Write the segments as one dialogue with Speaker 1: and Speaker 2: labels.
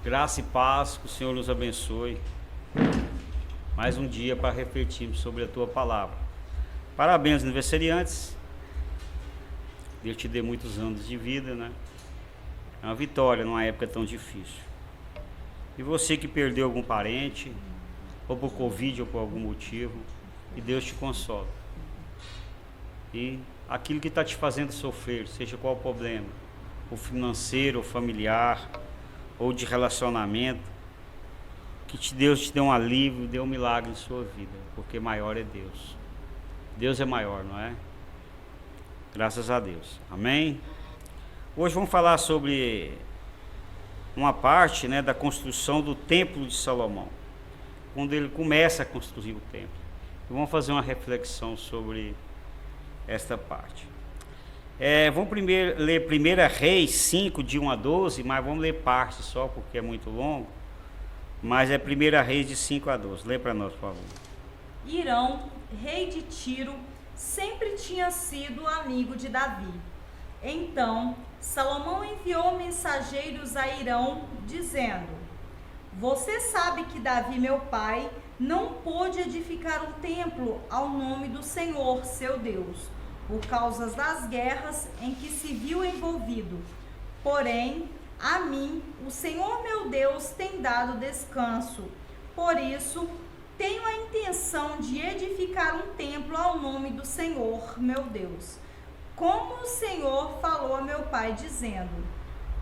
Speaker 1: Graça e paz, que o Senhor nos abençoe. Mais um dia para refletirmos sobre a tua palavra. Parabéns, aniversariantes. Deus te dê muitos anos de vida, né? É uma vitória numa época tão difícil. E você que perdeu algum parente, ou por Covid, ou por algum motivo, que Deus te console. E aquilo que está te fazendo sofrer, seja qual o problema, ou financeiro, ou familiar, ou de relacionamento, que Deus te dê um alívio, dê um milagre em sua vida, porque maior é Deus. Deus é maior, não é? Graças a Deus. Amém? Hoje vamos falar sobre uma parte, né, da construção do Templo de Salomão, quando ele começa a construir o templo. E vamos fazer uma reflexão sobre esta parte. Vamos primeiro ler 1 Reis 5, de 1 a 12, mas vamos ler parte só, porque é muito longo. Mas é 1 Reis de 5 a 12. Lê para nós, por favor.
Speaker 2: Irão, rei de Tiro, sempre tinha sido amigo de Davi. Então, Salomão enviou mensageiros a Irão, dizendo: Você sabe que Davi, meu pai, não pôde edificar um templo ao nome do Senhor, seu Deus, por causa das guerras em que se viu envolvido. Porém, a mim, o Senhor meu Deus tem dado descanso. Por isso, tenho a intenção de edificar um templo ao nome do Senhor meu Deus, como o Senhor falou a meu pai, dizendo: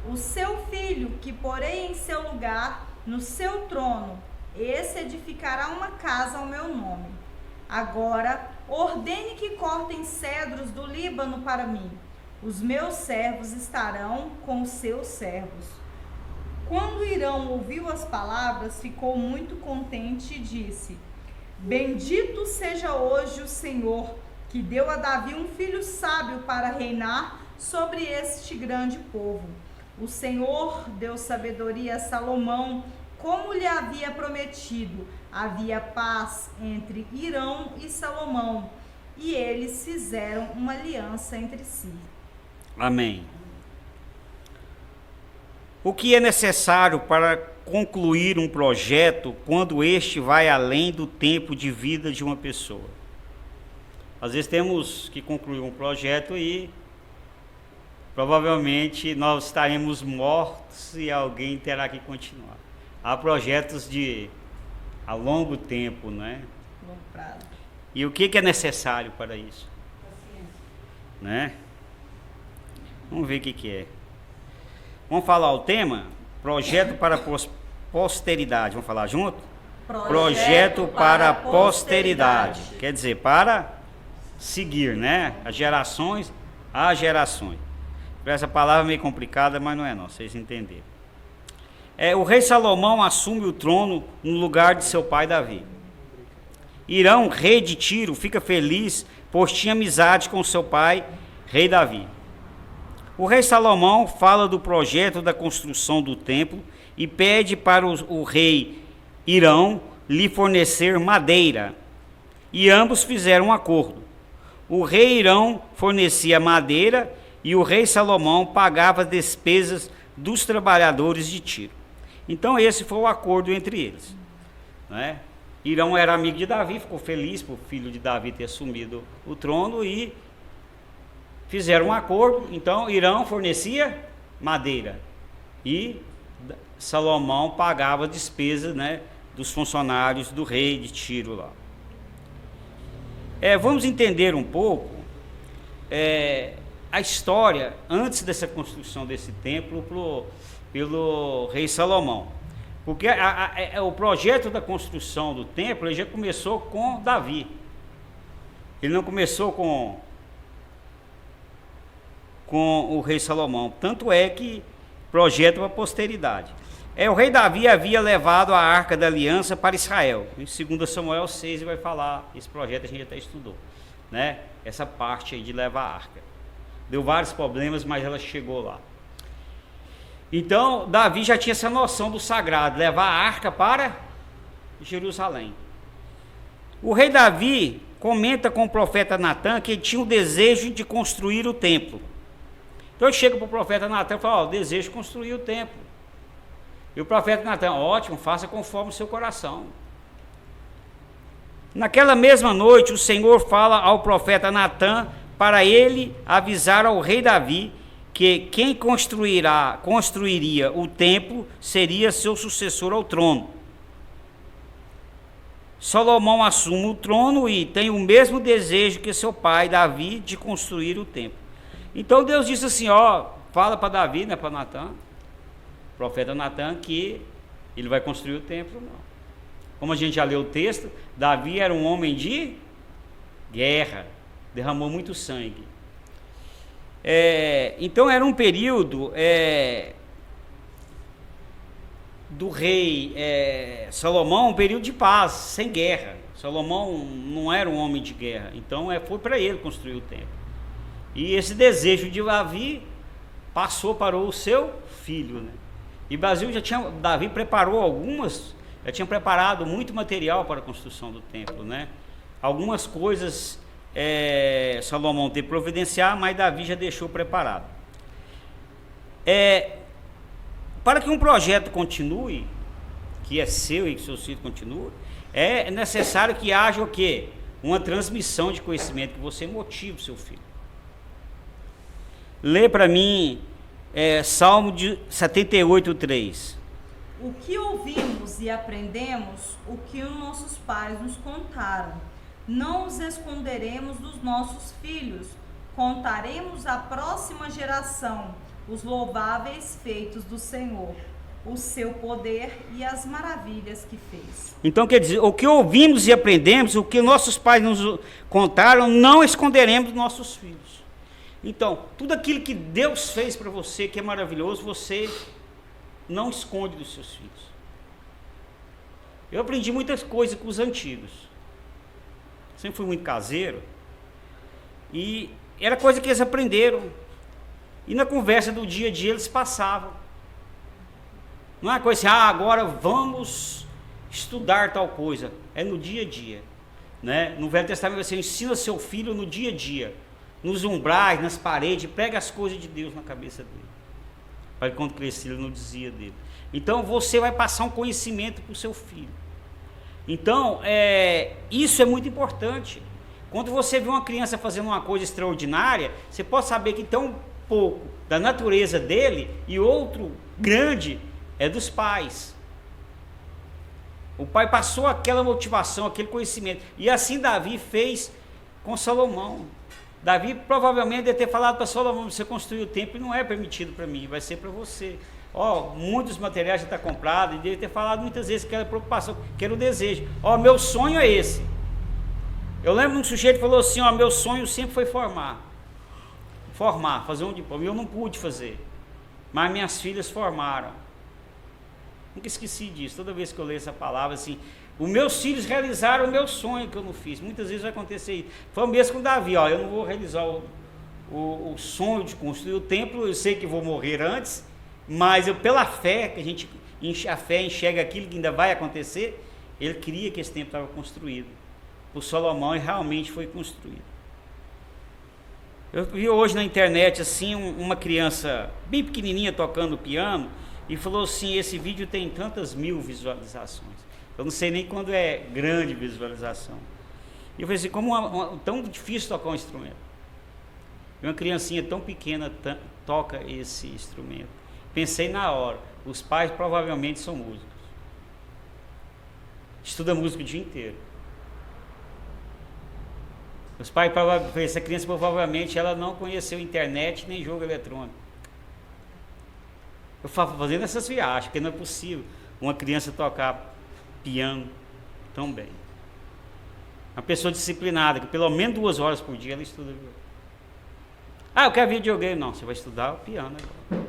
Speaker 2: O seu filho, que porei em seu lugar, no seu trono, esse edificará uma casa ao meu nome. Agora, ordene que cortem cedros do Líbano para mim. Os meus servos estarão com os seus servos. Quando Irão ouviu as palavras, ficou muito contente e disse: Bendito seja hoje o Senhor, que deu a Davi um filho sábio para reinar sobre este grande povo. O Senhor deu sabedoria a Salomão, como lhe havia prometido. Havia paz entre Irão e Salomão, e eles fizeram uma aliança entre si.
Speaker 1: Amém. O que é necessário para concluir um projeto quando este vai além do tempo de vida de uma pessoa? Às vezes temos que concluir um projeto e provavelmente nós estaremos mortos e alguém terá que continuar. Há projetos a longo tempo, né?
Speaker 2: Longo prazo.
Speaker 1: E o que é necessário para isso?
Speaker 2: Paciência.
Speaker 1: Né? Vamos ver o que é. Vamos falar o tema? Projeto para posteridade. Vamos falar junto? Projeto para posteridade. Quer dizer, para seguir, né? As gerações a gerações. Essa palavra é meio complicada, mas não é não, vocês entenderam. O rei Salomão assume o trono no lugar de seu pai Davi. Irão, rei de Tiro, fica feliz, pois tinha amizade com seu pai, rei Davi. O rei Salomão fala do projeto da construção do templo e pede para o rei Irão lhe fornecer madeira. E ambos fizeram um acordo. O rei Irão fornecia madeira e o rei Salomão pagava as despesas dos trabalhadores de Tiro. Então esse foi o acordo entre eles, né? Irão era amigo de Davi, ficou feliz por o filho de Davi ter assumido o trono e fizeram um acordo. Então Irão fornecia madeira e Salomão pagava as despesas, né, dos funcionários do rei de Tiro lá. Vamos entender um pouco a história antes dessa construção desse templo pelo rei Salomão. Porque o projeto da construção do templo ele já começou com Davi. Ele não começou com o rei Salomão. Tanto é que projeto para a posteridade. O rei Davi havia levado a Arca da Aliança para Israel. Em 2 Samuel 6 vai falar, esse projeto a gente até estudou, né? Essa parte aí de levar a Arca. Deu vários problemas, mas ela chegou lá. Então, Davi já tinha essa noção do sagrado, levar a arca para Jerusalém. O rei Davi comenta com o profeta Natã que ele tinha o desejo de construir o templo. Então ele chega para o profeta Natã e fala: desejo construir o templo. E o profeta Natan, ótimo, faça conforme o seu coração. Naquela mesma noite, o Senhor fala ao profeta Natan para ele avisar ao rei Davi que quem construiria o templo seria seu sucessor ao trono. Salomão assume o trono e tem o mesmo desejo que seu pai Davi de construir o templo. Então Deus disse assim, fala para Davi, não é para Natan, o profeta Natan, que ele vai construir o templo, não. Como a gente já leu o texto, Davi era um homem de guerra, derramou muito sangue. Então era um período do rei Salomão, um período de paz, sem guerra. Salomão não era um homem de guerra, então foi para ele construir o templo. E esse desejo de Davi passou para o seu filho, né? E Davi preparou já tinha preparado muito material para a construção do templo, né? Algumas coisas Salomão teve que providenciar, mas Davi já deixou preparado. Para que um projeto continue, que é seu e que seu filho continue, é necessário que haja o quê? Uma transmissão de conhecimento, que você motive o seu filho. Lê para mim Salmo 78:3.
Speaker 2: O que ouvimos e aprendemos, o que os nossos pais nos contaram, não os esconderemos dos nossos filhos, contaremos à próxima geração os louváveis feitos do Senhor, o seu poder e as maravilhas que fez.
Speaker 1: Então quer dizer, o que ouvimos e aprendemos, o que nossos pais nos contaram, não esconderemos dos nossos filhos. Então, tudo aquilo que Deus fez para você, que é maravilhoso, você não esconde dos seus filhos. Eu aprendi muitas coisas com os antigos. Sempre fui muito caseiro. E era coisa que eles aprenderam. E na conversa do dia a dia eles passavam. Não é uma coisa assim, agora vamos estudar tal coisa. É no dia a dia. Né? No Velho Testamento você ensina seu filho no dia a dia. Nos umbrais, nas paredes, prega as coisas de Deus na cabeça dele. Para que quando crescer ele não dizia dele. Então você vai passar um conhecimento para o seu filho. Então, isso é muito importante. Quando você vê uma criança fazendo uma coisa extraordinária, você pode saber que tem um pouco da natureza dele e outro grande é dos pais. O pai passou aquela motivação, aquele conhecimento. E assim Davi fez com Salomão. Davi provavelmente deve ter falado para Salomão, você construiu o templo e não é permitido para mim, vai ser para você. Muitos materiais já estão comprados, e deve ter falado muitas vezes que era preocupação, que era o desejo. Meu sonho é esse. Eu lembro de um sujeito que falou assim, meu sonho sempre foi formar, fazer um diploma. Eu não pude fazer, mas minhas filhas formaram. Nunca esqueci disso, toda vez que eu leio essa palavra assim, os meus filhos realizaram o meu sonho que eu não fiz. Muitas vezes vai acontecer isso. Foi o mesmo com Davi, eu não vou realizar o sonho de construir o templo, eu sei que vou morrer antes, mas pela fé, que a fé enxerga aquilo que ainda vai acontecer, ele queria que esse templo estava construído. Por Salomão, e realmente foi construído. Eu vi hoje na internet assim, uma criança bem pequenininha tocando piano, e falou assim, esse vídeo tem tantas mil visualizações. Eu não sei nem quando é grande visualização. E eu falei assim, como tão difícil tocar um instrumento. E uma criancinha tão pequena toca esse instrumento. Pensei na hora, os pais provavelmente são músicos. Estuda música o dia inteiro. Os pais, essa criança provavelmente ela não conheceu internet nem jogo eletrônico. Eu falo fazendo essas viagens, porque não é possível uma criança tocar piano tão bem. Uma pessoa disciplinada, que pelo menos 2 horas por dia ela estuda. Eu quero videogame. Não, você vai estudar o piano agora.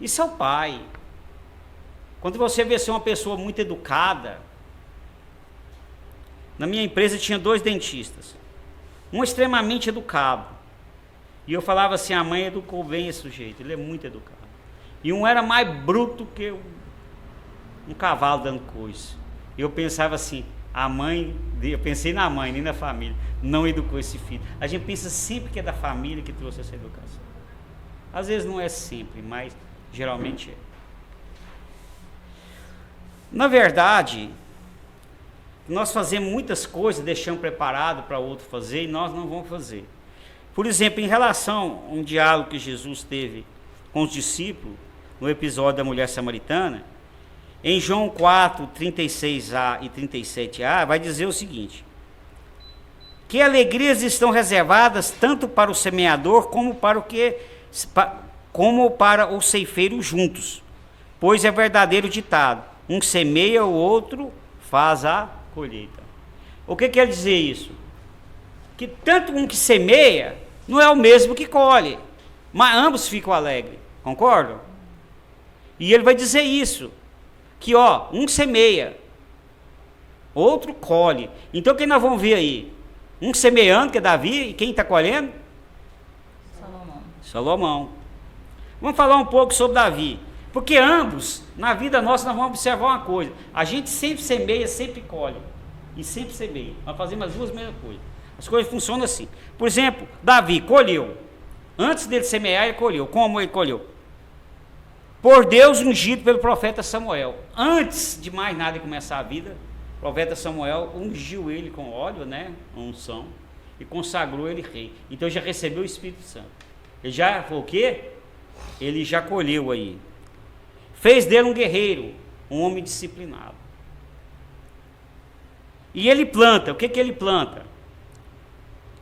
Speaker 1: Isso é o pai. Quando você vê ser uma pessoa muito educada, na minha empresa tinha 2 dentistas. Um extremamente educado. E eu falava assim, a mãe educou bem esse sujeito, ele é muito educado. E um era mais bruto que um cavalo dando coice. E eu pensava assim, eu pensei na mãe, nem na família, não educou esse filho. A gente pensa sempre que é da família que trouxe essa educação. Às vezes não é sempre, mas geralmente é. Na verdade, nós fazemos muitas coisas, deixamos preparado para o outro fazer e nós não vamos fazer. Por exemplo, em relação a um diálogo que Jesus teve com os discípulos, no episódio da mulher samaritana, em João 4, 36a e 37a, vai dizer o seguinte: que alegrias estão reservadas tanto para o semeador como para o ceifeiro juntos, pois é verdadeiro ditado, um semeia, o outro faz a colheita. O que quer dizer isso? Que tanto um que semeia não é o mesmo que colhe, mas ambos ficam alegres, concordam? E ele vai dizer isso, que um semeia, outro colhe. Então quem nós vamos ver aí? Um semeando, que é Davi, e quem está colhendo? Salomão. Vamos falar um pouco sobre Davi, porque ambos, na vida nossa, nós vamos observar uma coisa: a gente sempre semeia, sempre colhe, e sempre semeia. Nós fazemos as duas mesmas coisas. As coisas funcionam assim. Por exemplo, Davi colheu. Antes dele semear, ele colheu. Como ele colheu? Por Deus, ungido pelo profeta Samuel. Antes de mais nada de começar a vida, o profeta Samuel ungiu ele com óleo, a unção, e consagrou ele rei. Então já recebeu o Espírito Santo. Ele já foi o quê? Ele já colheu aí. Fez dele um guerreiro, um homem disciplinado. E ele planta. O que ele planta?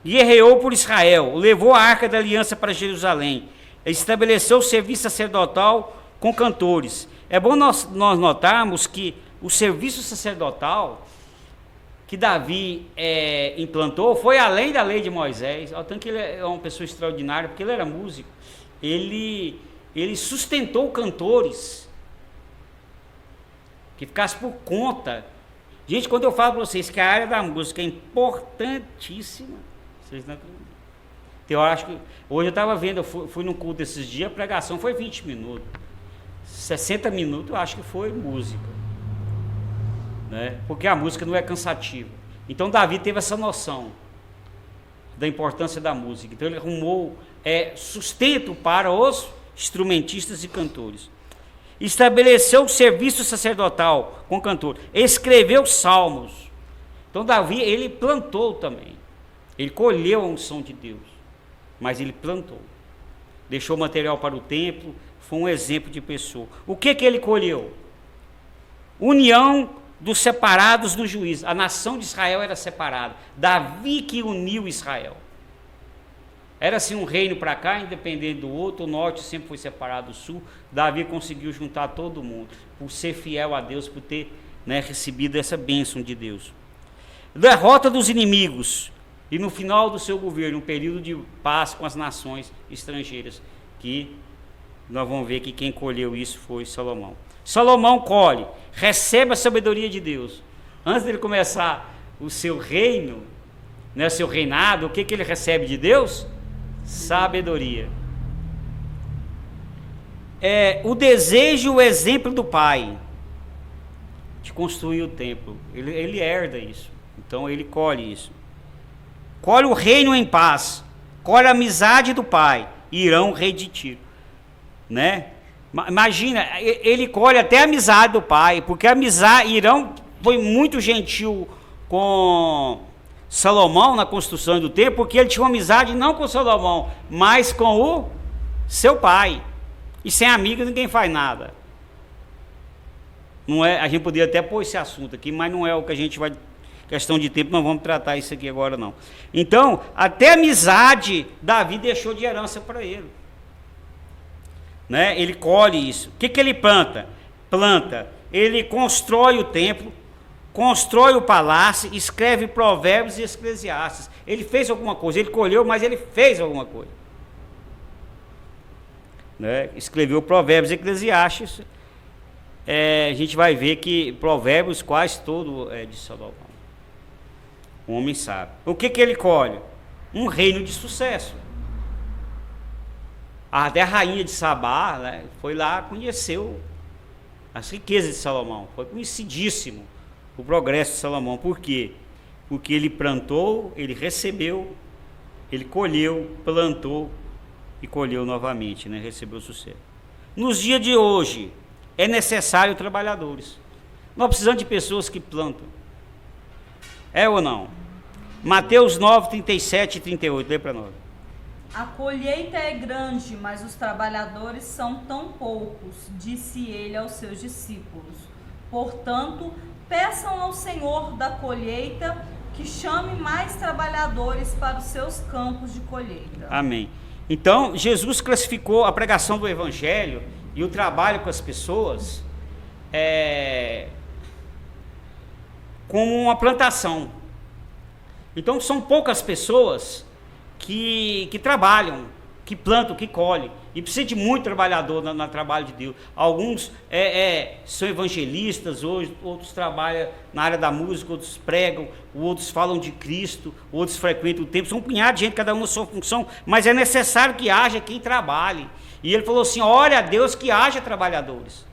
Speaker 1: Guerreou por Israel, levou a arca da aliança para Jerusalém, estabeleceu o serviço sacerdotal com cantores. É bom nós notarmos que o serviço sacerdotal que Davi implantou foi além da lei de Moisés. Tanto que ele é uma pessoa extraordinária, porque ele era músico. Ele sustentou cantores que ficassem por conta. Gente, quando eu falo para vocês que a área da música é importantíssima, vocês não acreditam. Eu acho que hoje eu estava vendo, eu fui num culto esses dias, a pregação foi 20 minutos. 60 minutos eu acho que foi música, porque a música não é cansativa. Então Davi teve essa noção da importância da música. Então ele arrumou sustento para os instrumentistas e cantores. Estabeleceu o serviço sacerdotal com cantor. Escreveu salmos. Então Davi, ele plantou também. Ele colheu a unção de Deus, mas ele plantou. Deixou material para o templo, foi um exemplo de pessoa. O que ele colheu? União dos separados do juízo. A nação de Israel era separada. Davi que uniu Israel. Era assim um reino para cá, independente do outro. O norte sempre foi separado do sul. Davi conseguiu juntar todo mundo, por ser fiel a Deus, por ter recebido essa bênção de Deus. Derrota dos inimigos. E no final do seu governo, um período de paz com as nações estrangeiras, que nós vamos ver que quem colheu isso foi Salomão. Salomão colhe, recebe a sabedoria de Deus. Antes dele começar o seu reino, o seu reinado, o que ele recebe de Deus? Sabedoria. O desejo e o exemplo do pai de construir o templo. Ele herda isso. Então ele colhe isso. Colhe o reino em paz, colhe a amizade do pai, Irão, rei de Tiro, Imagina, ele colhe até a amizade do pai, porque Irão foi muito gentil com Salomão na construção do templo, porque ele tinha uma amizade não com Salomão, mas com o seu pai. E sem amigos ninguém faz nada. Não é, a gente poderia até pôr esse assunto aqui, mas não é o que a gente vai... Questão de tempo, não vamos tratar isso aqui agora não. Então, até amizade, Davi deixou de herança para ele. Ele colhe isso. O que ele planta? Ele constrói o templo, constrói o palácio, escreve provérbios e eclesiastes. Ele fez alguma coisa, ele colheu, mas ele fez alguma coisa. Escreveu provérbios e eclesiastes. A gente vai ver que provérbios quase todo é de Salomão. O homem sabe. O que ele colhe? Um reino de sucesso. Até a rainha de Sabá foi lá, conheceu as riquezas de Salomão. Foi conhecidíssimo o progresso de Salomão. Por quê? Porque ele plantou, ele recebeu, ele colheu, plantou e colheu novamente, recebeu sucesso. Nos dias de hoje, é necessário trabalhadores. Nós precisamos de pessoas que plantam. É ou não? Mateus 9, 37 e 38, lê para nós.
Speaker 2: A colheita é grande, mas os trabalhadores são tão poucos, disse ele aos seus discípulos. Portanto, peçam ao Senhor da colheita que chame mais trabalhadores para os seus campos de colheita.
Speaker 1: Amém. Então, Jesus classificou a pregação do Evangelho e o trabalho com as pessoas como uma plantação. Então, são poucas pessoas que trabalham, que plantam, que colhem. E precisa de muito trabalhador no trabalho de Deus. Alguns são evangelistas, outros trabalham na área da música, outros pregam, outros falam de Cristo, outros frequentam o templo. São um punhado de gente, cada um na sua função, mas é necessário que haja quem trabalhe. E ele falou assim, ore a Deus que haja trabalhadores.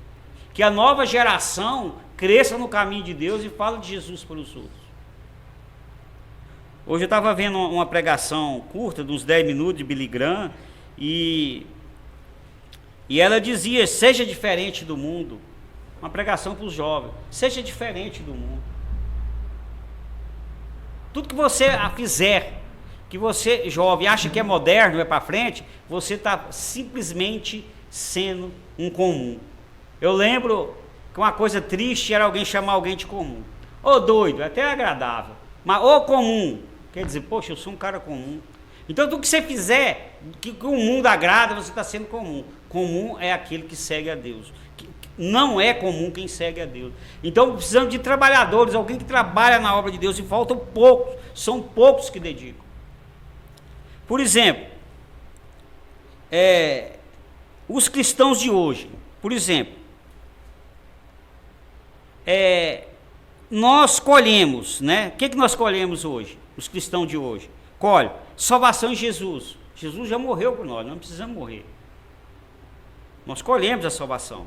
Speaker 1: Que a nova geração cresça no caminho de Deus e fale de Jesus para os outros. Hoje eu estava vendo uma pregação curta, de uns 10 minutos, de Billy Graham, e ela dizia, seja diferente do mundo. Uma pregação para os jovens, seja diferente do mundo. Tudo que você fizer, que você, jovem, acha que é moderno, é para frente, você está simplesmente sendo um comum. Eu lembro que uma coisa triste era alguém chamar alguém de comum. Ô doido, até agradável, mas ô comum. Quer dizer, poxa, eu sou um cara comum. Então, tudo que você fizer, que o mundo agrada, você está sendo comum. Comum é aquele que segue a Deus. Não é comum quem segue a Deus. Então, precisamos de trabalhadores, alguém que trabalha na obra de Deus, e faltam poucos, são poucos que dedicam. Por exemplo, os cristãos de hoje, por exemplo, nós colhemos, né? O que nós colhemos hoje? Os cristãos de hoje, colhe salvação em Jesus. Jesus já morreu por nós, não precisamos morrer. Nós colhemos a salvação.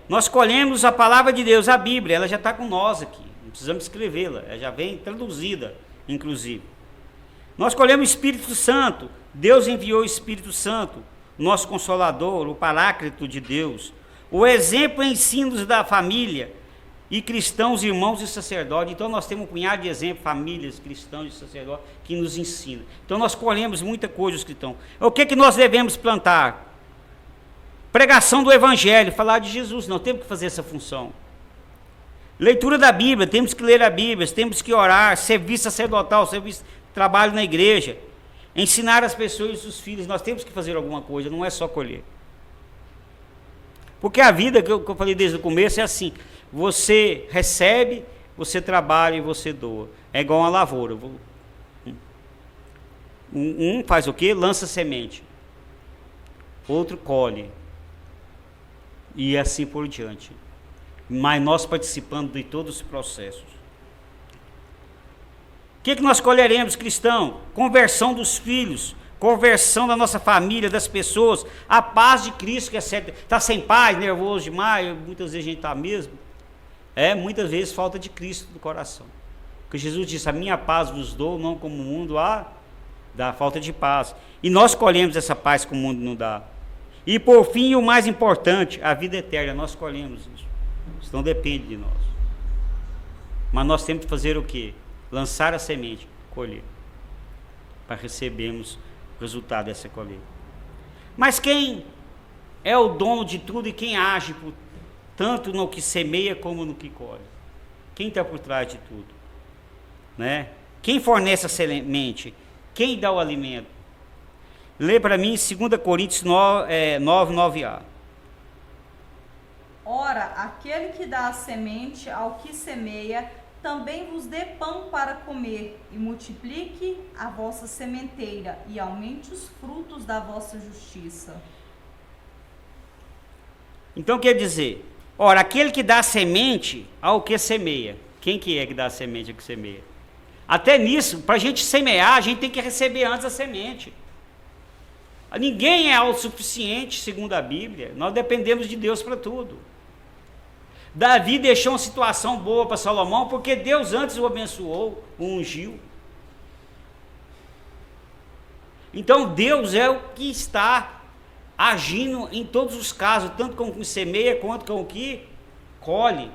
Speaker 1: Nós colhemos a palavra de Deus, a Bíblia, ela já está com nós aqui, não precisamos escrevê-la, ela já vem traduzida, inclusive. Nós colhemos o Espírito Santo, Deus enviou o Espírito Santo, nosso Consolador, o Paráclito de Deus, o exemplo e ensinos da família, e cristãos, irmãos e sacerdotes. Então nós temos um punhado de exemplos, famílias, cristãos e sacerdotes, que nos ensinam. Então nós colhemos muita coisa, os cristãos. O que nós devemos plantar? Pregação do Evangelho, falar de Jesus, nós temos que fazer essa função. Leitura da Bíblia, temos que ler a Bíblia, temos que orar, serviço sacerdotal, serviço, trabalho na igreja, ensinar as pessoas e os filhos, nós temos que fazer alguma coisa, não é só colher. Porque a vida, que eu falei desde o começo, é assim, você recebe, você trabalha e você doa. É igual uma lavoura. Um faz o quê? Lança semente. Outro colhe. E assim por diante. Mas nós participando de todos os processos. O que nós colheremos, cristão? Conversão dos filhos, conversão da nossa família, das pessoas, a paz de Cristo, que é certo. Está sem paz, nervoso demais, muitas vezes a gente está mesmo. Muitas vezes falta de Cristo no coração. Porque Jesus disse, a minha paz vos dou, não como o mundo dá falta de paz. E nós colhemos essa paz que o mundo não dá. E por fim, o mais importante, a vida eterna, nós colhemos isso. Isso não depende de nós. Mas nós temos que fazer o quê? Lançar a semente, colher. Para recebermos o resultado dessa colheita. Mas quem é o dono de tudo e quem age tanto no que semeia como no que colhe? Quem está por trás de tudo? Né? Quem fornece a semente? Quem dá o alimento? Lê para mim 2 Coríntios 9, 9a.
Speaker 2: Ora, aquele que dá a semente ao que semeia, também vos dê pão para comer, e multiplique a vossa sementeira, e aumente os frutos da vossa justiça.
Speaker 1: Então quer dizer, ora, aquele que dá a semente ao que semeia. Quem que é que dá a semente ao que semeia? Até nisso, para a gente semear, a gente tem que receber antes a semente. Ninguém é autossuficiente, segundo a Bíblia. Nós dependemos de Deus para tudo. Davi deixou uma situação boa para Salomão, porque Deus antes o abençoou, o ungiu. Então Deus é o que está agindo em todos os casos, tanto com o que semeia, quanto com o que colhe.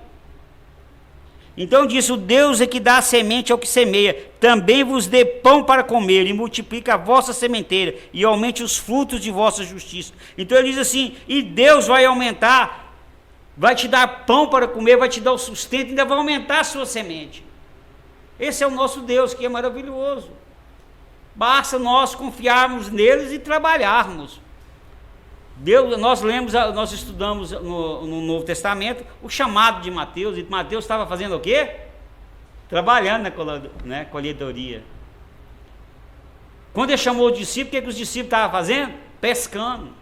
Speaker 1: Então disse: o Deus é que dá a semente ao que semeia, também vos dê pão para comer, e multiplica a vossa sementeira, e aumente os frutos de vossa justiça. Então ele diz assim: e Deus vai aumentar, vai te dar pão para comer, vai te dar o sustento, ainda vai aumentar a sua semente. Esse é o nosso Deus, que é maravilhoso. Basta nós confiarmos neles e trabalharmos. Deus, nós estudamos no Novo Testamento o chamado de Mateus, e Mateus estava fazendo o quê? Trabalhando na colhedoria. Quando ele chamou os discípulos, o que os discípulos estavam fazendo? Pescando.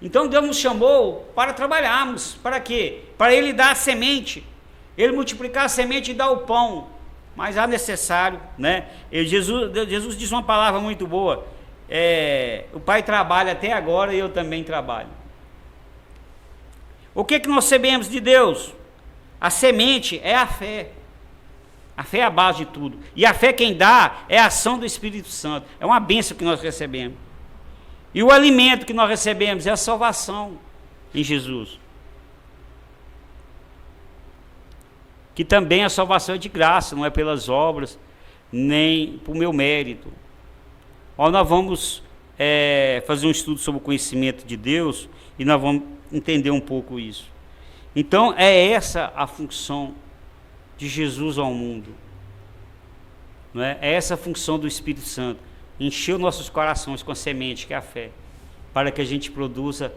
Speaker 1: Então Deus nos chamou para trabalharmos. Para quê? Para Ele dar a semente, Ele multiplicar a semente e dar o pão. Mas há necessário, né? Jesus disse uma palavra muito boa: o Pai trabalha até agora e eu também trabalho. O que nós recebemos de Deus? A semente é a fé. A fé é a base de tudo. E a fé quem dá é a ação do Espírito Santo. É uma bênção que nós recebemos. E o alimento que nós recebemos é a salvação em Jesus. Que também a salvação é de graça, não é pelas obras, nem por meu mérito. Nós vamos fazer um estudo sobre o conhecimento de Deus e nós vamos entender um pouco isso. Então é essa a função de Jesus ao mundo, não é? É essa a função do Espírito Santo: encher os nossos corações com a semente que é a fé, para que a gente produza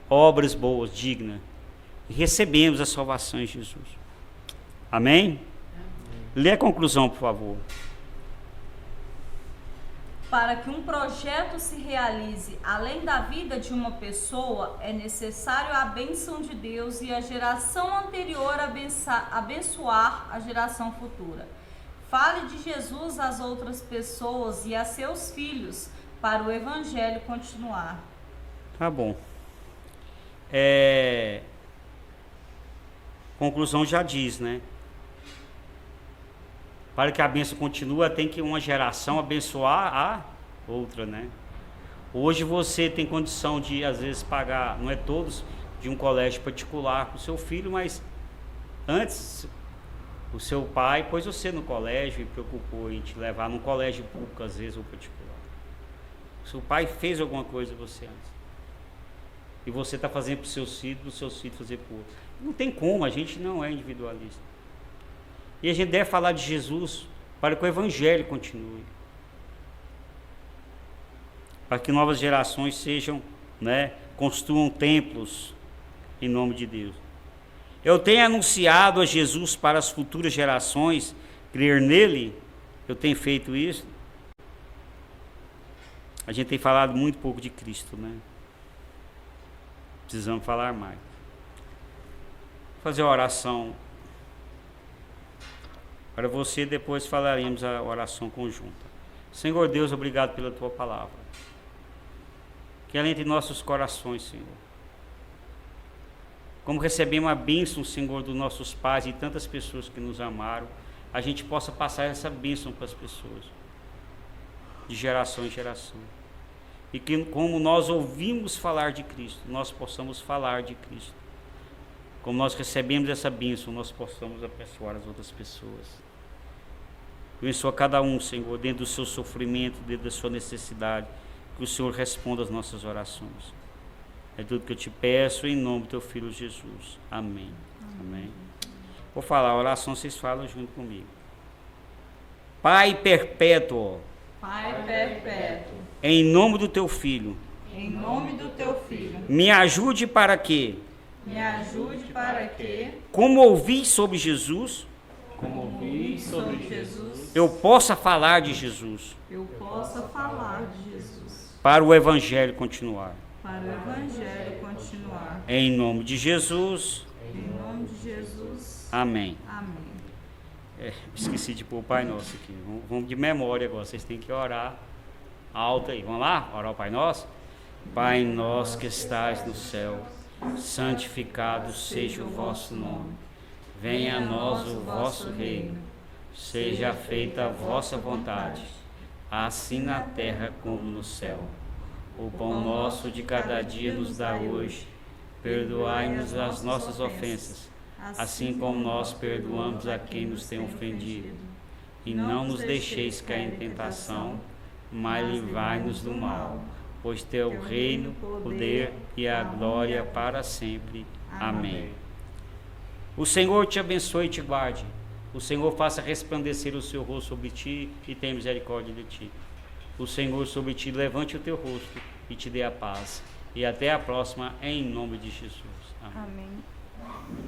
Speaker 1: obras boas, dignas, e recebemos a salvação em Jesus. Amém? Lê a conclusão, por favor.
Speaker 2: Para que um projeto se realize além da vida de uma pessoa, é necessário a bênção de Deus e a geração anterior abençoar a geração futura. Fale de Jesus às outras pessoas e a seus filhos, para o evangelho continuar.
Speaker 1: Tá bom. Conclusão já diz, né? Para que a bênção continue, tem que uma geração abençoar a outra, né? Hoje você tem condição de, às vezes, pagar, não é todos, de um colégio particular para o seu filho, mas antes o seu pai pôs você no colégio e preocupou em te levar num colégio público, às vezes, ou particular. O seu pai fez alguma coisa você antes. E você está fazendo para os seus filhos fazer por outro. Não tem como, a gente não é individualista. E a gente deve falar de Jesus para que o evangelho continue. Para que novas gerações sejam, construam templos em nome de Deus. Eu tenho anunciado a Jesus para as futuras gerações crer nele. Eu tenho feito isso. A gente tem falado muito pouco de Cristo, né? Precisamos falar mais. Vou fazer a oração para você, depois falaremos a oração conjunta. Senhor Deus, obrigado pela tua palavra. Que ela entre em nossos corações, Senhor. Como recebemos a bênção, Senhor, dos nossos pais e tantas pessoas que nos amaram, a gente possa passar essa bênção para as pessoas, de geração em geração. E que, como nós ouvimos falar de Cristo, nós possamos falar de Cristo. Como nós recebemos essa bênção, nós possamos abençoar as outras pessoas. Abençoa cada um, Senhor, dentro do seu sofrimento, dentro da sua necessidade, que o Senhor responda às nossas orações. É tudo que eu te peço em nome do teu Filho Jesus. Amém. Amém. Vou falar a oração, vocês falam junto comigo. Pai perpétuo.
Speaker 2: Pai perpétuo.
Speaker 1: Em nome do teu Filho.
Speaker 2: Em nome do teu Filho.
Speaker 1: Me ajude para que.
Speaker 2: Me ajude para que.
Speaker 1: Como ouvi sobre Jesus.
Speaker 3: Como ouvi sobre Jesus.
Speaker 1: Eu possa falar de Jesus.
Speaker 2: Eu possa falar de Jesus.
Speaker 1: Para o evangelho continuar.
Speaker 2: Para o evangelho continuar.
Speaker 1: Em nome de Jesus.
Speaker 2: Em nome de Jesus.
Speaker 1: Amém.
Speaker 2: Amém.
Speaker 1: Esqueci de pôr o Pai Nosso aqui. Vamos de memória agora. Vocês têm que orar alto aí. Vamos lá? Orar o Pai Nosso? Pai nosso que estais no céu, santificado seja o vosso nome. Venha a nós o vosso reino. Seja feita a vossa vontade, assim na terra como no céu. O pão nosso de cada dia nos dá hoje. perdoai-nos as nossas ofensas, assim como nós perdoamos a quem nos tem ofendido. E não nos deixeis cair em tentação, mas livrai-nos do mal. Pois teu reino, o poder e a glória para sempre. Amém. O Senhor te abençoe e te guarde. O Senhor faça resplandecer o seu rosto sobre ti e tenha misericórdia de ti. O Senhor sobre ti levante o teu rosto e te dê a paz. E até a próxima, em nome de Jesus. Amém.
Speaker 2: Amém.